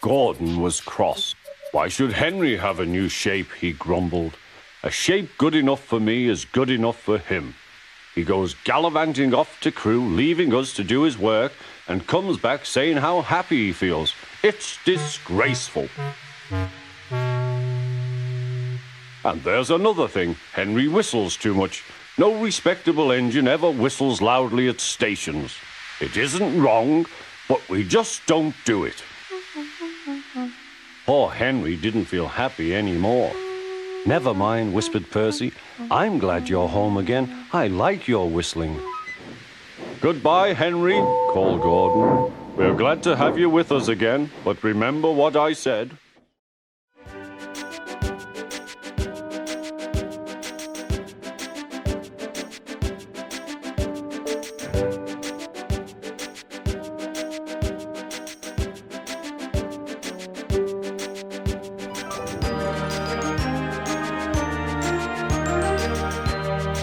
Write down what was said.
Gordon was cross. Why should Henry have a new shape, he grumbled. A shape good enough for me is good enough for him. He goes gallivanting off to Crewe, leaving us to do his work, and comes back saying how happy he feels. It's disgraceful. And there's another thing. Henry whistles too much. No respectable engine ever whistles loudly at stations. It isn't wrong, but we just don't do it. Poor Henry didn't feel happy anymore. Never mind, whispered Percy. I'm glad you're home again. I like your whistling. Goodbye, Henry, called Gordon. We're glad to have you with us again, but remember what I said.